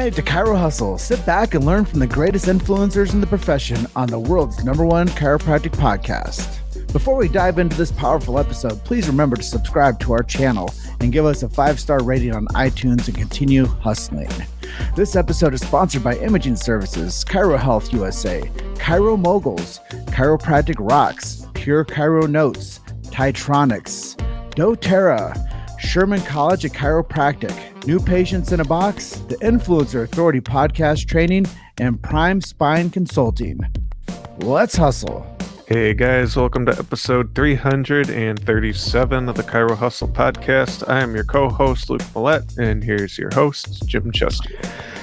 made it to Chiro Hustle. Sit back and learn from the greatest influencers in the profession on the world's #1 chiropractic podcast. Before we dive into this powerful episode, please remember to subscribe to our channel and give us a 5-star rating on iTunes and continue hustling. This episode is sponsored by Imaging Services, Chiro Health USA, Chiro Moguls, Chiropractic Rocks, Pure Chiro Notes, Titronics, doTERRA, Sherman College of Chiropractic, New Patients in a Box, the Influencer Authority Podcast Training, and Prime Spine Consulting. Let's hustle. Hey guys, welcome to episode 337 of the Chiro Hustle podcast. I am your co-host, Luke Millette, and here's your host, Jim Chester.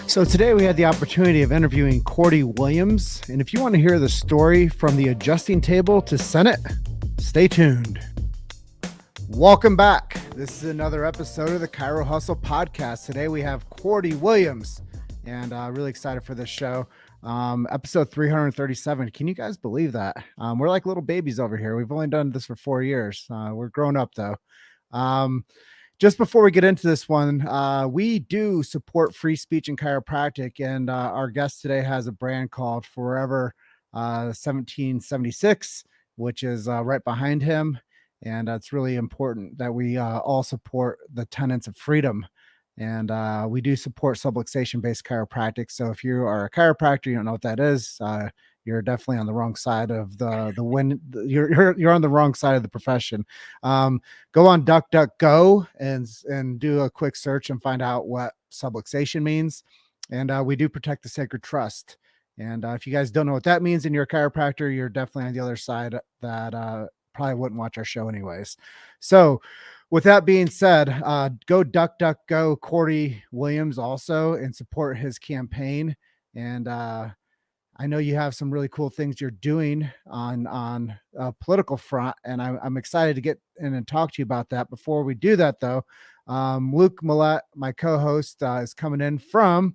So today we had the opportunity of interviewing Cordie Williams, and if you want to hear the story from the adjusting table to Senate, stay tuned. Welcome back. This is another episode of the Chiro Hustle podcast. Today we have Cordie Williams, and really excited for this show. Episode 337. Can you guys believe that? We're like little babies over here. We've only done this for 4 years. We're grown up though. Just before we get into this one, we do support free speech and chiropractic, and our guest today has a brand called Forever 1776, which is right behind him. And it's really important that we all support the tenets of freedom. And we do support subluxation-based chiropractic. So if you are a chiropractor, you don't know what that is, you're definitely on the wrong side of the win. You're on the wrong side of the profession. Go on DuckDuckGo and do a quick search and find out what subluxation means. And we do protect the sacred trust. And if you guys don't know what that means and you're a chiropractor, you're definitely on the other side that probably wouldn't watch our show anyways. So with that being said, go DuckDuckGo Cordie Williams also and support his campaign. And I know you have some really cool things you're doing on a political front, and I'm excited to get in and talk to you about that. Before we do that though, Luke Millette, my co-host, is coming in from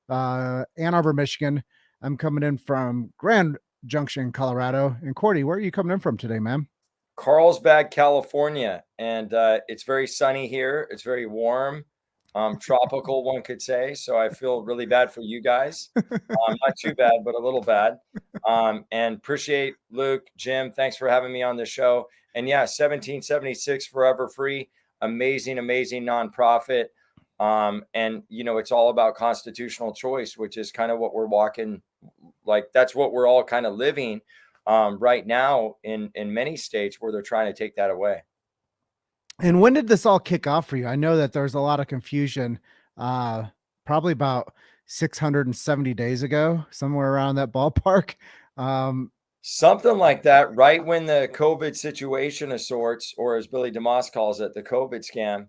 Ann Arbor, Michigan. I'm coming in from Grand Junction, Colorado. And Cordie, where are you coming in from today, man? Carlsbad, California, and it's very sunny here. It's very warm, tropical, one could say. So I feel really bad for you guys. Not too bad, but a little bad. And appreciate Luke, Jim. Thanks for having me on the show. And yeah, 1776 Forever Free, amazing nonprofit. And you know, it's all about constitutional choice, which is kind of what we're walking. Like that's what we're all kind of living right now in many states where they're trying to take that away. And when did this all kick off for you? I know that there's a lot of confusion, probably about 670 days ago, somewhere around that ballpark. Something like that, right when the COVID situation of sorts, or as Billy DeMoss calls it, the COVID scam,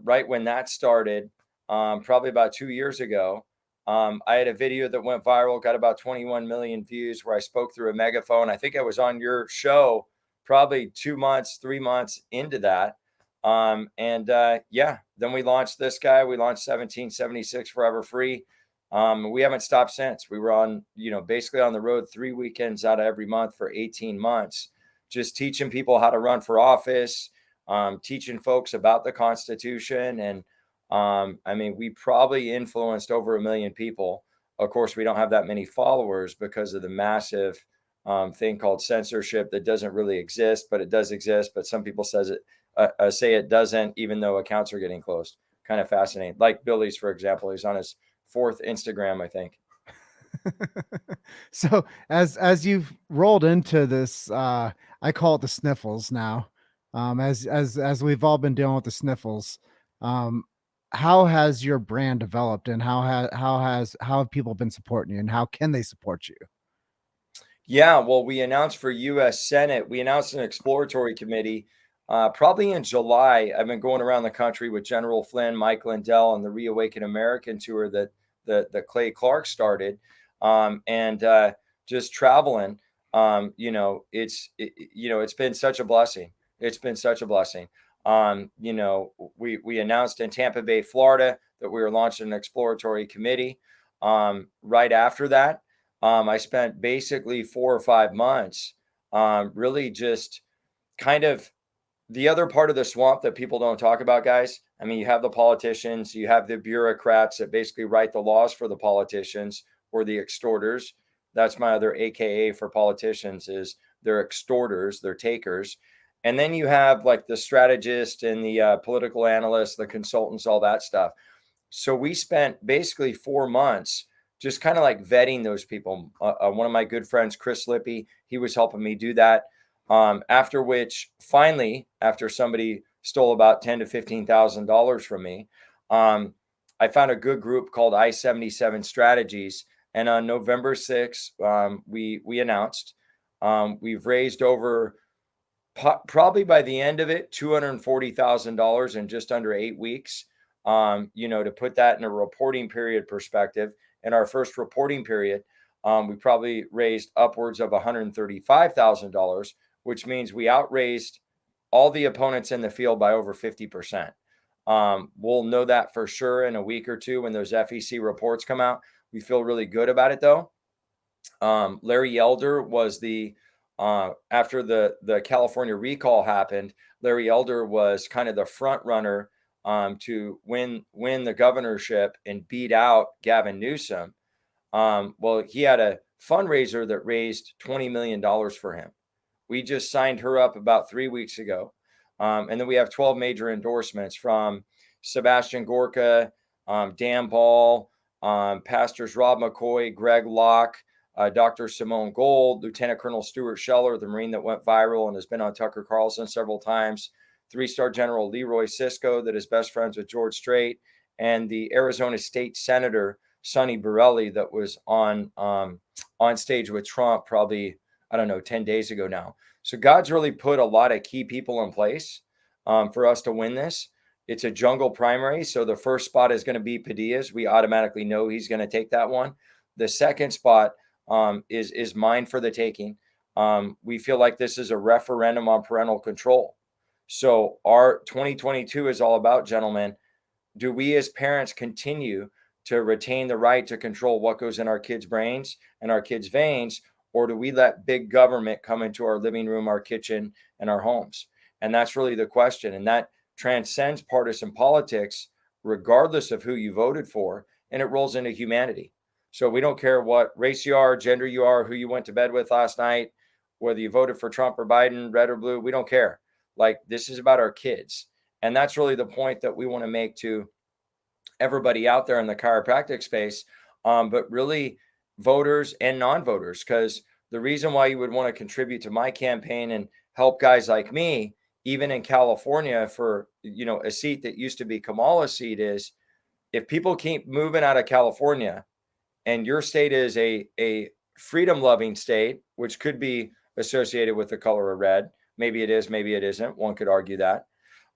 right when that started, probably about 2 years ago. I had a video that went viral, got about 21 million views, where I spoke through a megaphone. I think I was on your show probably 2 months, 3 months into that. Yeah, then we launched this guy. We launched 1776 Forever Free. We haven't stopped since. We were on, basically on the road 3 weekends out of every month for 18 months, just teaching people how to run for office, teaching folks about the Constitution. And I mean, we probably influenced over 1 million people. Of course, we don't have that many followers because of the massive thing called censorship that doesn't really exist, but it does exist. But some people say it doesn't, even though accounts are getting closed. Kind of fascinating. Like Billy's, for example, he's on his 4th Instagram, I think. So as you've rolled into this, I call it the sniffles now. As we've all been dealing with the sniffles, how has your brand developed, and how have people been supporting you, and how can they support you? Yeah, well, we announced for U.S. Senate, we announced an exploratory committee probably in July. I've been going around the country with General Flynn, Mike Lindell, and the Reawaken American tour that Clay Clark started, and just traveling. It's been such a blessing. It's been such a blessing. We announced in Tampa Bay, Florida, that we were launching an exploratory committee. Right after that, I spent basically 4 or 5 months, really just kind of the other part of the swamp that people don't talk about, guys. I mean, you have the politicians, you have the bureaucrats that basically write the laws for the politicians, or the extorters. That's my other AKA for politicians, is they're extorters, they're takers. And then you have like the strategists and the political analysts, the consultants, all that stuff. So we spent basically 4 months just kind of like vetting those people. One of my good friends, Chris Lippy, he was helping me do that. After which, finally, after somebody stole about $10,000 to $15,000 from me, I found a good group called I-77 Strategies. And on November 6th, we announced we've raised over, probably by the end of it, $240,000 in just under 8 weeks. To put that in a reporting period perspective, in our first reporting period, we probably raised upwards of $135,000, which means we outraised all the opponents in the field by over 50%. We'll know that for sure in a week or two when those FEC reports come out. We feel really good about it, though. Larry Elder was after the California recall happened, Larry Elder was kind of the front runner to win the governorship and beat out Gavin Newsom. Well, he had a fundraiser that raised $20 million for him. We just signed her up about 3 weeks ago. And then we have 12 major endorsements from Sebastian Gorka, Dan Ball, Pastors Rob McCoy, Greg Locke, Dr. Simone Gold, Lieutenant Colonel Stuart Scheller, the Marine that went viral and has been on Tucker Carlson several times, 3-star General Leroy Sisco, that is best friends with George Strait, and the Arizona State Senator Sonny Borelli, that was on stage with Trump probably, 10 days ago now. So God's really put a lot of key people in place for us to win this. It's a jungle primary, so the first spot is going to be Padilla's. We automatically know he's going to take that one. The second spot is mine for the taking. We feel like this is a referendum on parental control. So our 2022 is all about, gentlemen, do we as parents continue to retain the right to control what goes in our kids' brains and our kids' veins, or do we let big government come into our living room, our kitchen, and our homes? And that's really the question. And that transcends partisan politics, regardless of who you voted for, and it rolls into humanity. So we don't care what race you are, gender you are, who you went to bed with last night, whether you voted for Trump or Biden, red or blue, we don't care. Like, this is about our kids. And that's really the point that we want to make to everybody out there in the chiropractic space, but really voters and non-voters, because the reason why you would want to contribute to my campaign and help guys like me, even in California, for a seat that used to be Kamala's seat, is if people keep moving out of California and your state is a freedom-loving state, which could be associated with the color of red. Maybe it is, maybe it isn't. One could argue that.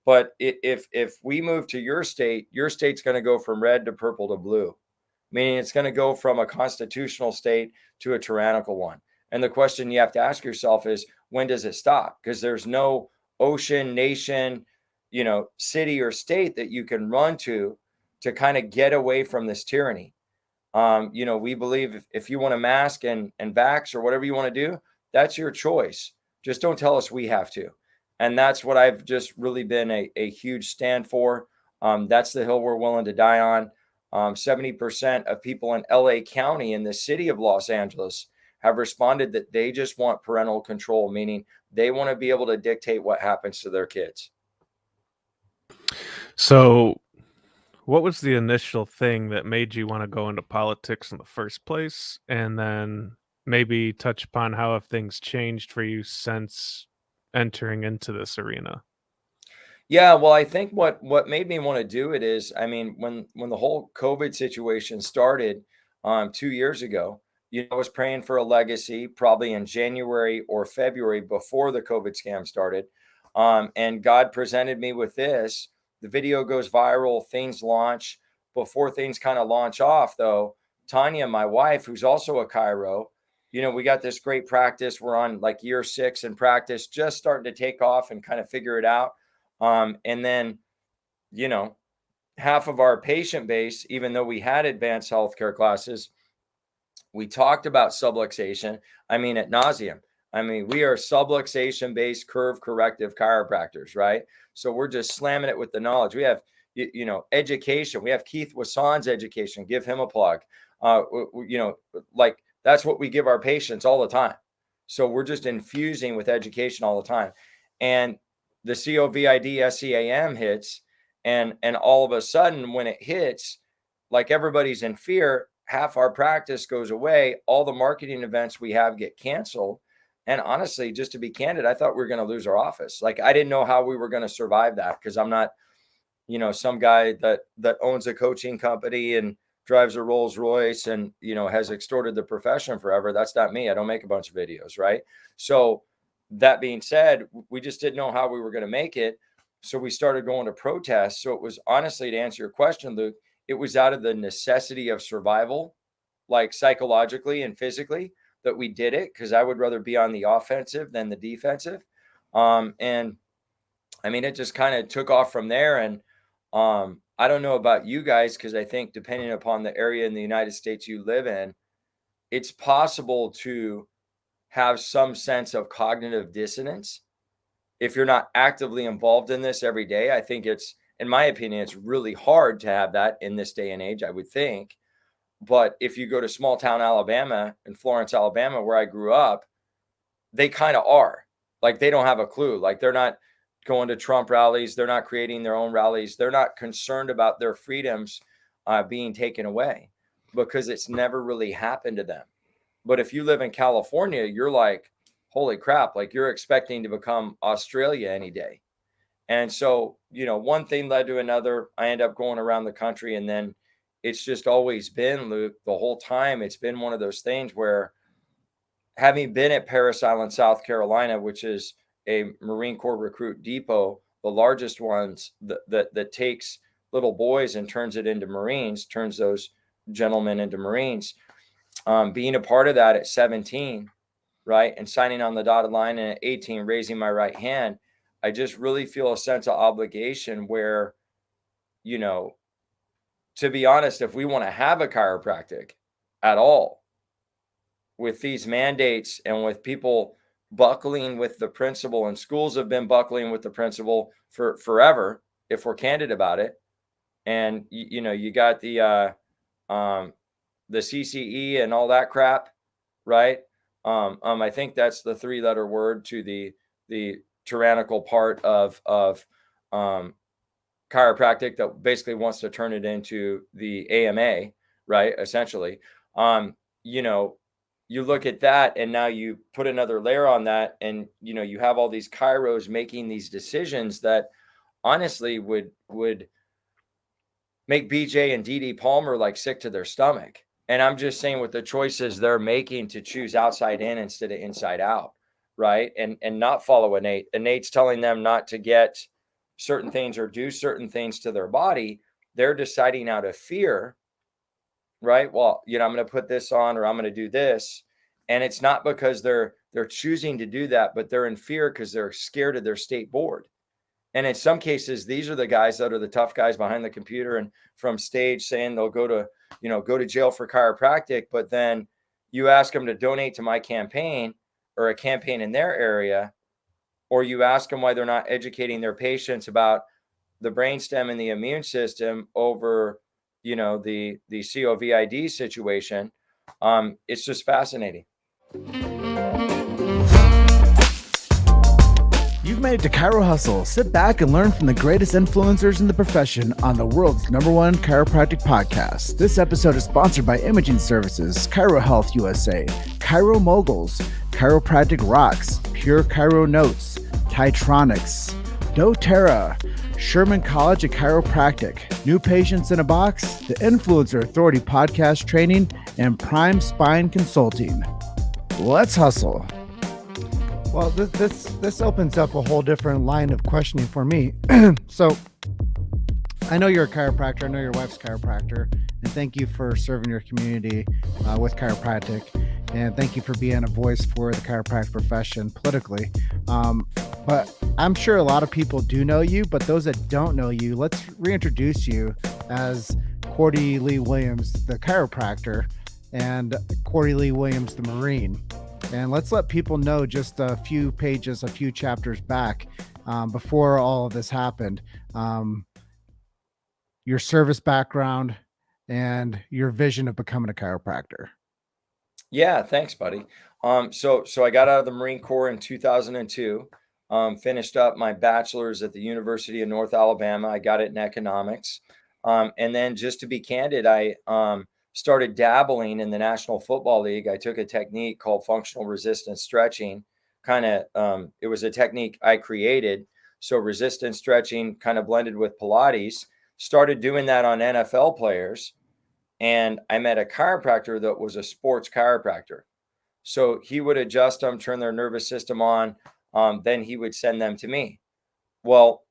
But if we move to your state's going to go from red to purple to blue, meaning it's going to go from a constitutional state to a tyrannical one. And the question you have to ask yourself is, when does it stop? Because there's no ocean, nation, city or state that you can run to kind of get away from this tyranny. We believe if you want to mask and vax or whatever you want to do, that's your choice. Just don't tell us we have to. And that's what I've just really been a huge stand for. That's the hill we're willing to die on. 70% of people in LA County, in the city of Los Angeles, have responded that they just want parental control, meaning they want to be able to dictate what happens to their kids. So what was the initial thing that made you want to go into politics in the first place? And then maybe touch upon how have things changed for you since entering into this arena? Yeah, well, I think what made me want to do it is, when the whole COVID situation started 2 years ago, I was praying for a legacy probably in January or February before the COVID scam started. And God presented me with this. The video goes viral, things launch. Before things kind of launch off, though, Tania, my wife, who's also a chiro, we got this great practice. We're on like year 6 in practice, just starting to take off and kind of figure it out. And then, half of our patient base, even though we had advanced healthcare classes, we talked about subluxation. Ad nauseum. We are subluxation-based curve corrective chiropractors, right? So we're just slamming it with the knowledge. We have, education. We have Keith Wassan's education. Give him a plug. Like that's what we give our patients all the time. So we're just infusing with education all the time. And the COVID SCAM hits, and all of a sudden when it hits, like everybody's in fear, half our practice goes away. All the marketing events we have get canceled. And honestly, just to be candid, I thought we were going to lose our office. Like I didn't know how we were going to survive that, because I'm not, some guy that owns a coaching company and drives a Rolls Royce and, has extorted the profession forever. That's not me. I don't make a bunch of videos. Right. So that being said, we just didn't know how we were going to make it. So we started going to protests. So it was, honestly, to answer your question, Luke, it was out of the necessity of survival, like psychologically and physically, that we did it, because I would rather be on the offensive than the defensive. And I mean, it just kind of took off from there. And I don't know about you guys, because I think depending upon the area in the United States you live in, it's possible to have some sense of cognitive dissonance if you're not actively involved in this every day. I think it's, in my opinion, it's really hard to have that in this day and age, I would think. But if you go to small town Alabama, in Florence, Alabama, where I grew up, they kind of are. Like they don't have a clue. Like they're not going to Trump rallies. They're not creating their own rallies. They're not concerned about their freedoms being taken away, because it's never really happened to them. But if you live in California, you're like, holy crap, like you're expecting to become Australia any day. And so, one thing led to another. I end up going around the country, and then it's just always been, Luke, the whole time, it's been one of those things where, having been at Parris Island, South Carolina, which is a Marine Corps recruit depot, the largest ones that takes little boys and turns it into Marines, turns those gentlemen into Marines, being a part of that at 17, right, and signing on the dotted line, and at 18, raising my right hand, I just really feel a sense of obligation where, to be honest, if we want to have a chiropractic at all, with these mandates and with people buckling with the principle, and schools have been buckling with the principle for forever, if we're candid about it. And, you got the CCE and all that crap, right? I think that's the 3-letter word to the tyrannical part of chiropractic that basically wants to turn it into the AMA, right? Essentially, you look at that, and now you put another layer on that, and you have all these chiros making these decisions that honestly would make BJ and Dee Dee Palmer like sick to their stomach. And I'm just saying, with the choices they're making to choose outside in instead of inside out, right? And not follow innate. Innate's telling them not to get certain things or do certain things to their body. They're deciding out of fear, right? Well, I'm going to put this on, or I'm going to do this. And it's not because they're choosing to do that, but they're in fear because they're scared of their state board. And in some cases, these are the guys that are the tough guys behind the computer and from stage saying they'll go to jail for chiropractic. But then you ask them to donate to my campaign or a campaign in their area, or you ask them why they're not educating their patients about the brainstem and the immune system over, the COVID situation. It's just fascinating. You've made it to Chiro Hustle. Sit back and learn from the greatest influencers in the profession on the world's #1 chiropractic podcast. This episode is sponsored by Imaging Services, Chiro Health USA, Chiro Moguls, Chiropractic Rocks, Pure Chiro Notes, Titronics, doTERRA, Sherman College of Chiropractic, New Patients in a Box, the Influencer Authority Podcast Training, and Prime Spine Consulting. Let's hustle. Well, this opens up a whole different line of questioning for me. So I know you're a chiropractor. I know your wife's a chiropractor. And thank you for serving your community with chiropractic. And thank you for being a voice for the chiropractic profession politically. But I'm sure a lot of people do know you, but those that don't know you, let's reintroduce you as Cordie Lee Williams, the chiropractor, and Cordie Lee Williams, the Marine. And let's let people know just a few pages, a few chapters back before all of this happened. your service background, and your vision of becoming a chiropractor. Yeah, thanks, buddy. So I got out of the Marine Corps in 2002. Finished up my bachelor's at the University of North Alabama. I got it in economics. And then, just to be candid, I started dabbling in the National Football League. I took a technique called functional resistance stretching. It was a technique I created. So resistance stretching kind of blended with Pilates. Started doing that on NFL players. And I met a chiropractor that was a sports chiropractor. So he would adjust them, turn their nervous system on. Then he would send them to me. Well,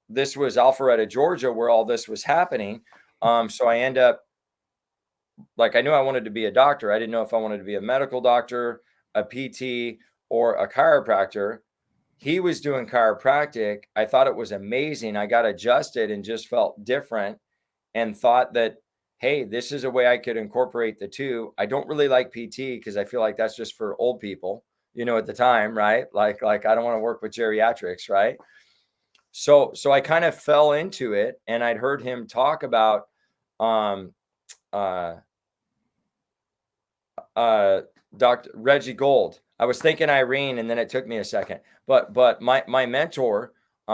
this was Alpharetta, Georgia, where all this was happening. So I end up, like, I knew I wanted to be a doctor. I didn't know if I wanted to be a medical doctor, a PT, or a chiropractor. He was doing chiropractic. I thought it was amazing. I got adjusted and just felt different and thought that, hey, this is a way I could incorporate the two. I don't really like PT because I feel like that's just for old people, at the time, right? Like I don't want to work with geriatrics, right? So I kind of fell into it, and I'd heard him talk about Dr. Reggie Gold. I was thinking Irene, and then it took me a second. But my mentor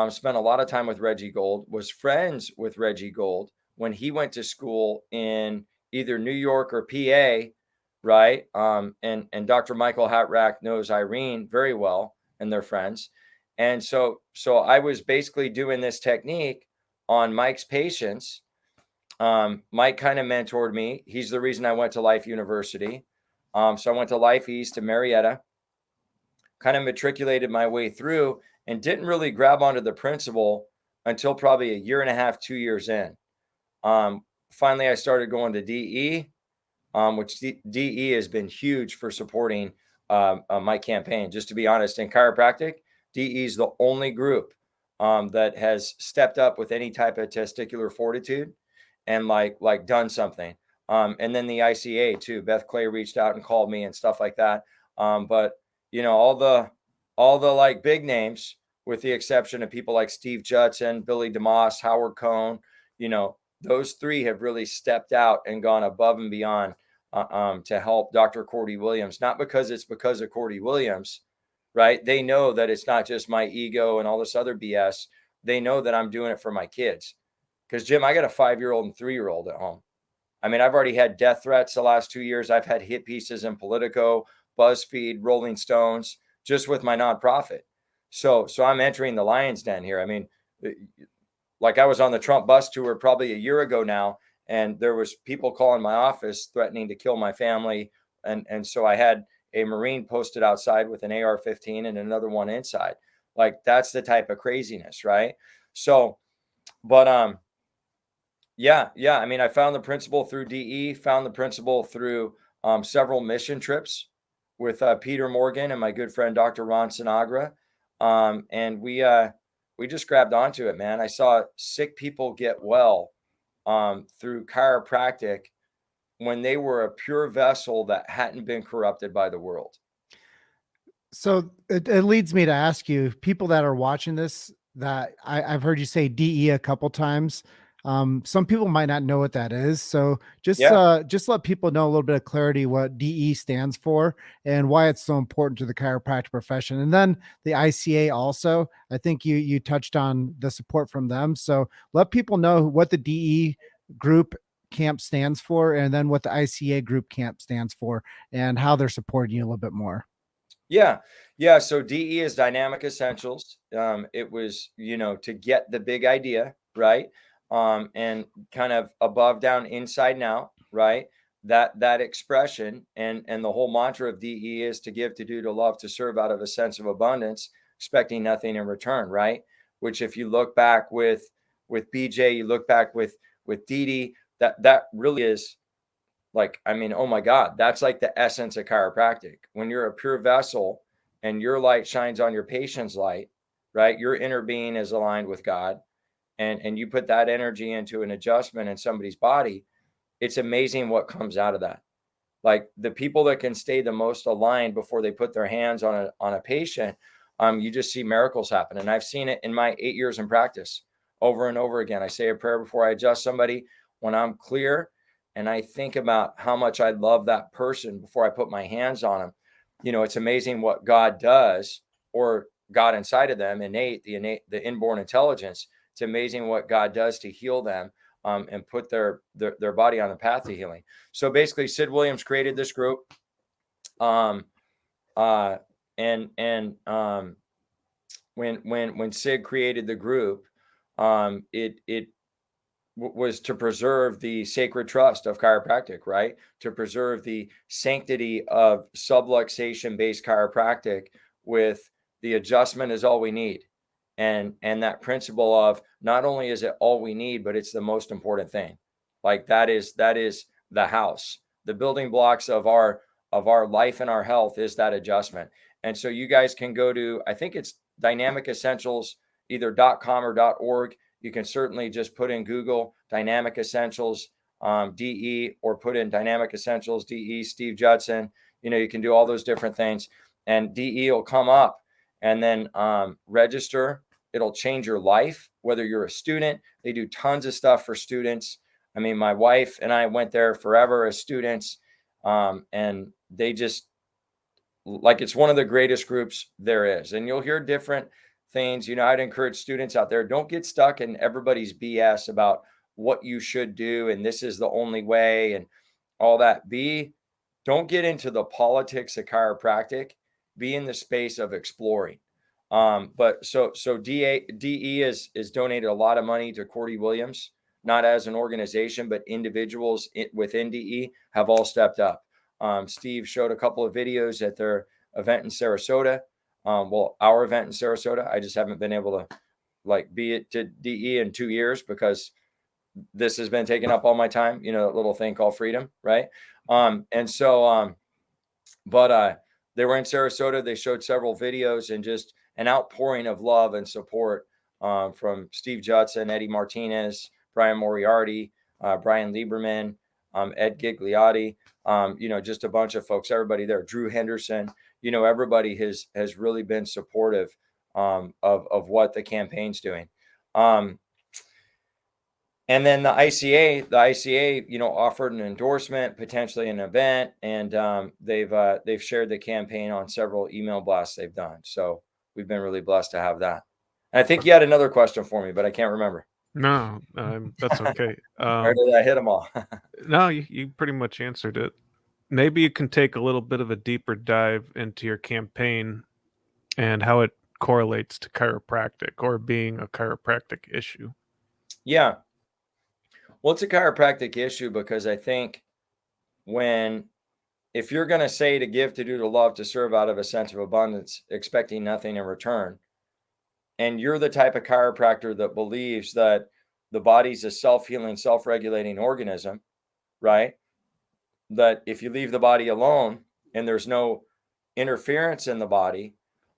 spent a lot of time with Reggie Gold, was friends with Reggie Gold when he went to school in either New York or PA, right? And Dr. Michael Hatrack knows Irene very well, and they're friends. And so I was basically doing this technique on Mike's patients. Mike kind of mentored me. He's the reason I went to Life University. So I went to Life East to Marietta, kind of matriculated my way through, and didn't really grab onto the principle until probably a year and a half, 2 years in. Finally, I started going to DE, which DE has been huge for supporting my campaign. Just to be honest, in chiropractic, DE is the only group that has stepped up with any type of testicular fortitude and like done something. And then the ICA too. Beth Clay reached out and called me and stuff like that. But all the like big names, with the exception of people like Steve Judson, Billy DeMoss, Howard Cohn, those three have really stepped out and gone above and beyond to help Dr. Cordie Williams. Not because it's because of Cordie Williams, right? They know that it's not just my ego and all this other BS. They know that I'm doing it for my kids. Because, Jim, I got a 5-year-old and 3-year-old at home. I mean, I've already had death threats the last 2 years. I've had hit pieces in Politico, BuzzFeed, Rolling Stones, just with my nonprofit. So I'm entering the lion's den here. I mean, like, I was on the Trump bus tour probably a year ago now, and there was people calling my office threatening to kill my family. And so I had a Marine posted outside with an AR-15 and another one inside. Like, that's the type of craziness, right? So, but yeah. I mean, I found the principle through DE, found the principle through several mission trips with Peter Morgan and my good friend, Dr. Ron Sinagra. And we just grabbed onto it, man. I saw sick people get well through chiropractic when they were a pure vessel that hadn't been corrupted by the world. So it leads me to ask you, people that are watching this, that I've heard you say DE a couple times. Some people might not know what that is. So just let people know a little bit of clarity what DE stands for and why it's so important to the chiropractic profession. And then the ICA also, I think you touched on the support from them. So let people know what the DE group camp stands for, and then what the ICA group camp stands for, and how they're supporting you a little bit more. Yeah. So DE is Dynamic Essentials. It was, to get the big idea, right? And kind of above, down, inside, and out, right? That expression and the whole mantra of DE is to give, to do, to love, to serve out of a sense of abundance, expecting nothing in return, right? Which, if you look back with BJ, you look back with Dee, that really is, like, I mean, oh my God, that's like the essence of chiropractic. When you're a pure vessel and your light shines on your patient's light, right? Your inner being is aligned with God. And you put that energy into an adjustment in somebody's body, it's amazing what comes out of that. Like, the people that can stay the most aligned before they put their hands on a patient, you just see miracles happen. And I've seen it in my 8 years in practice. over and over again. I say a prayer before I adjust somebody when I'm clear, and I think about how much I love that person before I put my hands on them. You know, it's amazing what God does, or God inside of them, the inborn intelligence. It's amazing what God does to heal them, and put their body on the path to healing. So basically, Sid Williams created this group. When Sid created the group, it was to preserve the sacred trust of chiropractic, right? To preserve the sanctity of subluxation-based chiropractic, with the adjustment is all we need. And that principle of not only is it all we need, but it's the most important thing. Like that is the house. The building blocks of our life and our health is that adjustment. And so you guys can go to, I think it's Dynamic Essentials, either .com or .org. You can certainly just put in Google Dynamic Essentials DE, or put in Dynamic Essentials DE Steve Judson. You know, you can do all those different things, and DE will come up, and then register. It'll change your life, whether you're a student. They do tons of stuff for students. I mean, my wife and I went there forever as students, and they just, like, it's one of the greatest groups there is. And you'll hear different things. You know, I'd encourage students out there, don't get stuck in everybody's BS about what you should do and this is the only way and all that. Don't get into the politics of chiropractic. Be in the space of exploring. But so DE is donated a lot of money to Cordie Williams, not as an organization, but individuals within DE have all stepped up. Steve showed a couple of videos at their event in Sarasota. Our event in Sarasota. I just haven't been able to be it to DE in 2 years because this has been taking up all my time, you know, that little thing called freedom. Right. But they were in Sarasota. They showed several videos and just an outpouring of love and support, from Steve Judson, Eddie Martinez, Brian Moriarty, Brian Lieberman, Ed Gigliotti, you know, just a bunch of folks, everybody there, Drew Henderson, you know, everybody has really been supportive, of what the campaign's doing. And then the ICA, you know, offered an endorsement, potentially an event, and they've shared the campaign on several email blasts they've done. So we've been really blessed to have that. And I think you had another question for me, but I can't remember. No, that's okay. Or did I hit them all? No, you pretty much answered it. Maybe you can take a little bit of a deeper dive into your campaign and how it correlates to chiropractic or being a chiropractic issue. Yeah. Well, it's a chiropractic issue because I think if you're going to say to give, to do, to love, to serve out of a sense of abundance, expecting nothing in return, and you're the type of chiropractor that believes that the body's a self-healing, self-regulating organism, right? That if you leave the body alone and there's no interference in the body,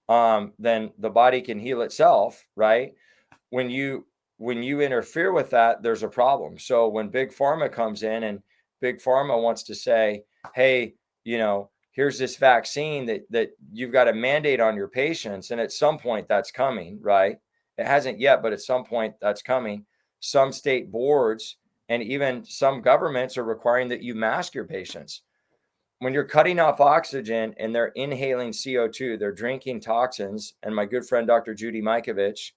then the body can heal itself, right? When you interfere with that, there's a problem. So when Big Pharma comes in and Big Pharma wants to say, hey, you know, here's this vaccine that you've got a mandate on your patients. And at some point that's coming, right? It hasn't yet, but at some point that's coming. Some state boards and even some governments are requiring that you mask your patients. When you're cutting off oxygen and they're inhaling CO2, they're drinking toxins. And my good friend, Dr. Judy Mikovich,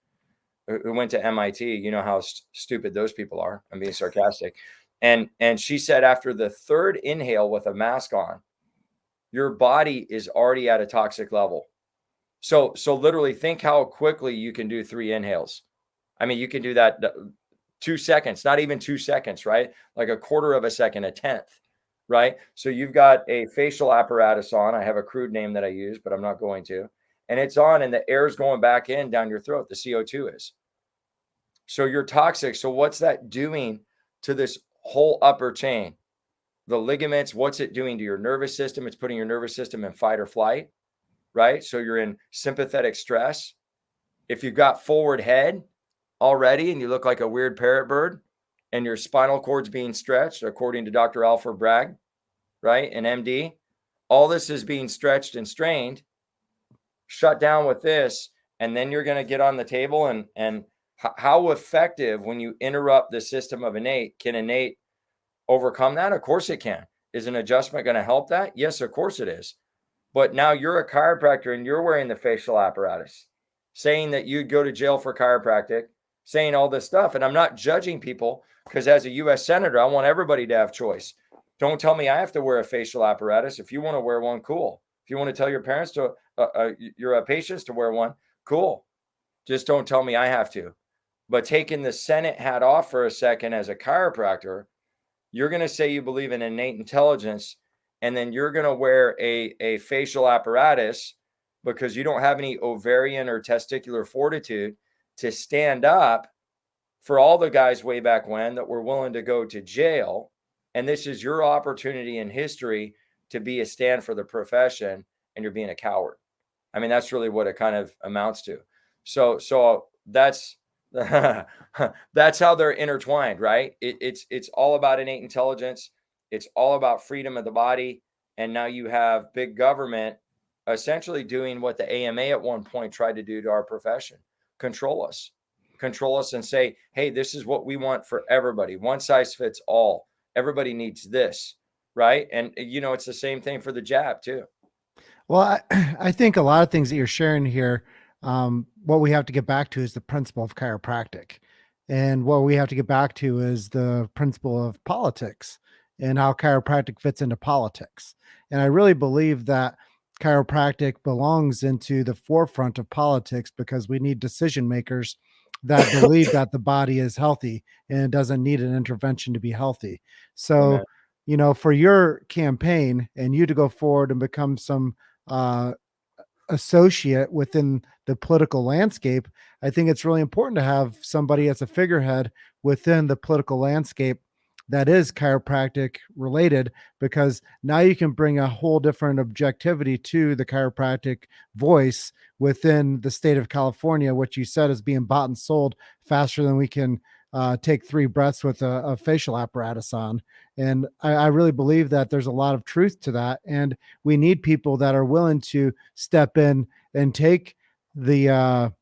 who went to MIT, you know how stupid those people are. I'm being sarcastic. And she said, after the third inhale with a mask on, your body is already at a toxic level. So literally think how quickly you can do 3 inhales. I mean, you can do that 2 seconds, not even 2 seconds, right? Like a quarter of a second, a tenth, right? So you've got a facial apparatus on. I have a crude name that I use, but I'm not going to. And it's on and the air is going back in down your throat. The CO2 is. So you're toxic. So what's that doing to this whole upper chain? The ligaments, what's it doing to your nervous system? It's putting your nervous system in fight or flight, right? So you're in sympathetic stress. If you've got forward head already and you look like a weird parrot bird and your spinal cord's being stretched, according to Dr. Alfred Bragg, right? An MD, all this is being stretched and strained. Shut down with this. And then you're going to get on the table and How effective, when you interrupt the system of innate, can innate overcome that? Of course it can. Is an adjustment going to help that? Yes, of course it is. But now you're a chiropractor and you're wearing the facial apparatus, saying that you'd go to jail for chiropractic, saying all this stuff. And I'm not judging people, because as a U.S. Senator, I want everybody to have choice. Don't tell me I have to wear a facial apparatus. If you want to wear one, cool. If you want to tell your parents to, your patients to wear one, cool. Just don't tell me I have to. But taking the Senate hat off for a second as a chiropractor, you're going to say you believe in innate intelligence, and then you're going to wear a facial apparatus because you don't have any ovarian or testicular fortitude to stand up for all the guys way back when that were willing to go to jail. And this is your opportunity in history to be a stand for the profession, and you're being a coward. I mean, that's really what it kind of amounts to. So that's that's how they're intertwined, right? It's all about innate intelligence. It's all about freedom of the body. And now you have big government essentially doing what the AMA at one point tried to do to our profession: control us and say, hey, this is what we want for everybody. One size fits all. Everybody needs this, right? And it's the same thing for the jab too. Well, I think a lot of things that you're sharing here, what we have to get back to is the principle of chiropractic. And what we have to get back to is the principle of politics and how chiropractic fits into politics. And I really believe that chiropractic belongs into the forefront of politics, because we need decision makers that believe that the body is healthy and it doesn't need an intervention to be healthy. So, Amen. For your campaign and you to go forward and become some associate within the political landscape, I think it's really important to have somebody as a figurehead within the political landscape that is chiropractic related, because now you can bring a whole different objectivity to the chiropractic voice within the state of California, which you said is being bought and sold faster than we can take 3 breaths with a facial apparatus on. And I really believe that there's a lot of truth to that. And we need people that are willing to step in and take the,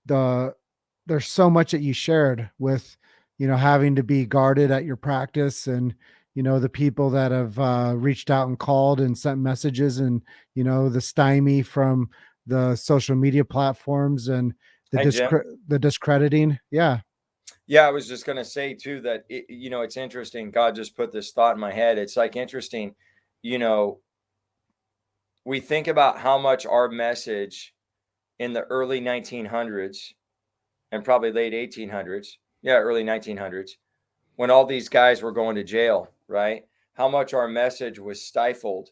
there's so much that you shared with, having to be guarded at your practice, and, the people that have reached out and called and sent messages, and, the stymie from the social media platforms, and the discrediting. Yeah. Yeah, I was just going to say too that it's interesting. God just put this thought in my head. It's like interesting, we think about how much our message in the early 1900s and probably late 1800s, early 1900s, when all these guys were going to jail, right? How much our message was stifled,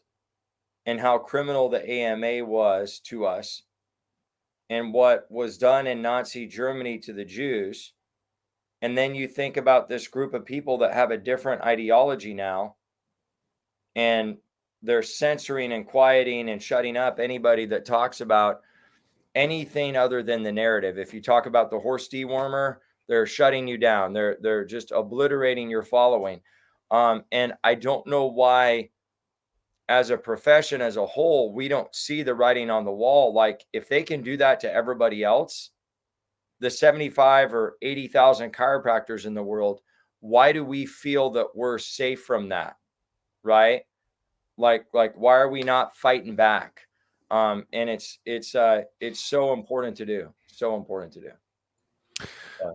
and how criminal the AMA was to us, and what was done in Nazi Germany to the Jews. And then you think about this group of people that have a different ideology now, and they're censoring and quieting and shutting up anybody that talks about anything other than the narrative. If you talk about the horse dewormer, they're shutting you down. They're just obliterating your following. And I don't know why, as a profession as a whole, we don't see the writing on the wall. Like, if they can do that to everybody else, the 75 or 80,000 chiropractors in the world, why do we feel that we're safe from that? Right? Like why are we not fighting back? And it's so important to do. So important to do.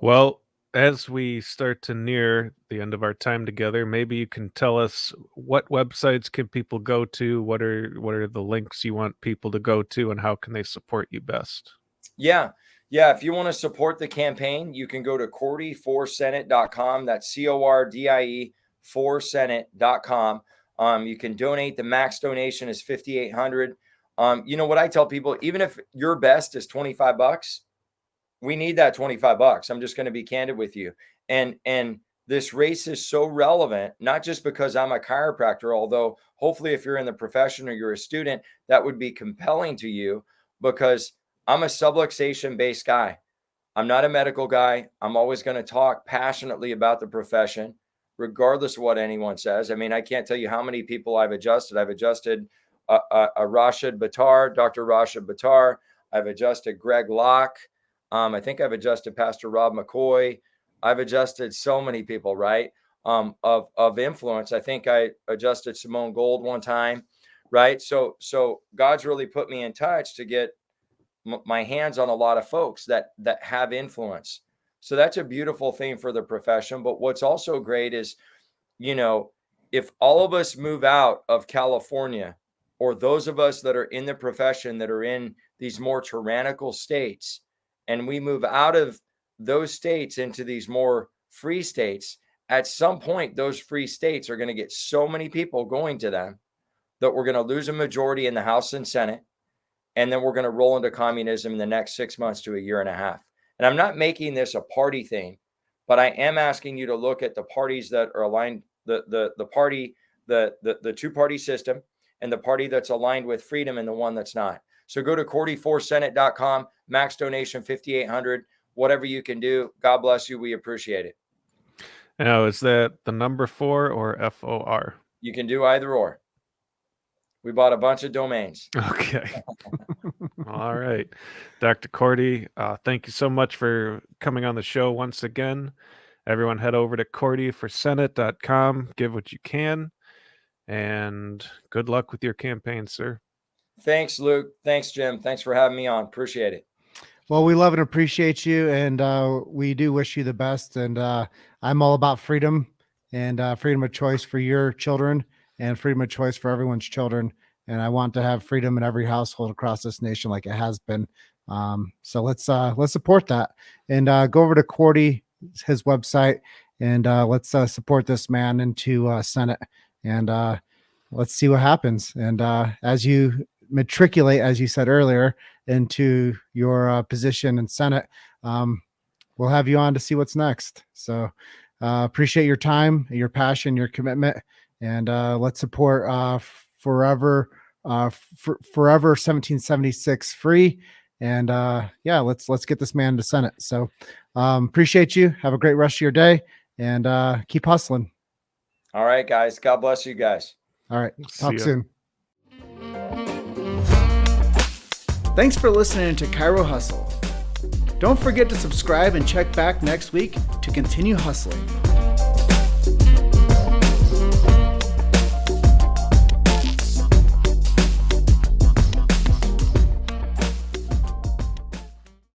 Well, as we start to near the end of our time together, maybe you can tell us what websites can people go to? What are the links you want people to go to, and how can they support you best? Yeah. If you want to support the campaign, you can go to Cordie4Senate.com. That's CORDIE 4Senate.com. You can donate. The max donation is $5,800. What I tell people, even if your best is $25, we need that $25. I'm just going to be candid with you. And this race is so relevant, not just because I'm a chiropractor, although hopefully if you're in the profession or you're a student, that would be compelling to you, because I'm a subluxation-based guy. I'm not a medical guy. I'm always going to talk passionately about the profession, regardless of what anyone says. I mean, I can't tell you how many people I've adjusted. I've adjusted Rashid Battar, Dr. Rashid Battar. I've adjusted Greg Locke. I think I've adjusted Pastor Rob McCoy. I've adjusted so many people, right? Of influence. I think I adjusted Simone Gold one time, right? So God's really put me in touch to get my hands on a lot of folks that have influence. So that's a beautiful thing for the profession. But what's also great is, if all of us move out of California, or those of us that are in the profession that are in these more tyrannical states, and we move out of those states into these more free states, at some point, those free states are going to get so many people going to them that we're going to lose a majority in the House and Senate. And then we're going to roll into communism in the next 6 months to a year and a half. And I'm not making this a party thing, but I am asking you to look at the parties that are aligned, the party, the two-party system, and the party that's aligned with freedom and the one that's not. So go to Cordie4Senate.com, max donation $5,800, whatever you can do. God bless you. We appreciate it. Now, is that the number 4 or FOR? You can do either or. We bought a bunch of domains. Okay. All right. Dr. Cordie, thank you so much for coming on the show once again. Everyone head over to Cordie4Senate.com. Give what you can. And good luck with your campaign, sir. Thanks, Luke. Thanks, Jim. Thanks for having me on. Appreciate it. Well, we love and appreciate you, and we do wish you the best. And I'm all about freedom and freedom of choice for your children and freedom of choice for everyone's children. And I want to have freedom in every household across this nation like it has been. So let's support that, and go over to Cordie, his website, and let's support this man into Senate, and let's see what happens. And as you matriculate, as you said earlier, into your position in Senate, we'll have you on to see what's next. So appreciate your time, your passion, your commitment, and let's support forever 1776 free. And let's get this man to Senate. So appreciate you. Have a great rest of your day, and keep hustling. All right, guys. God bless you guys. All right. See Talk ya. soon. Thanks for listening to Chiro Hustle. Don't forget to subscribe and check back next week to continue hustling.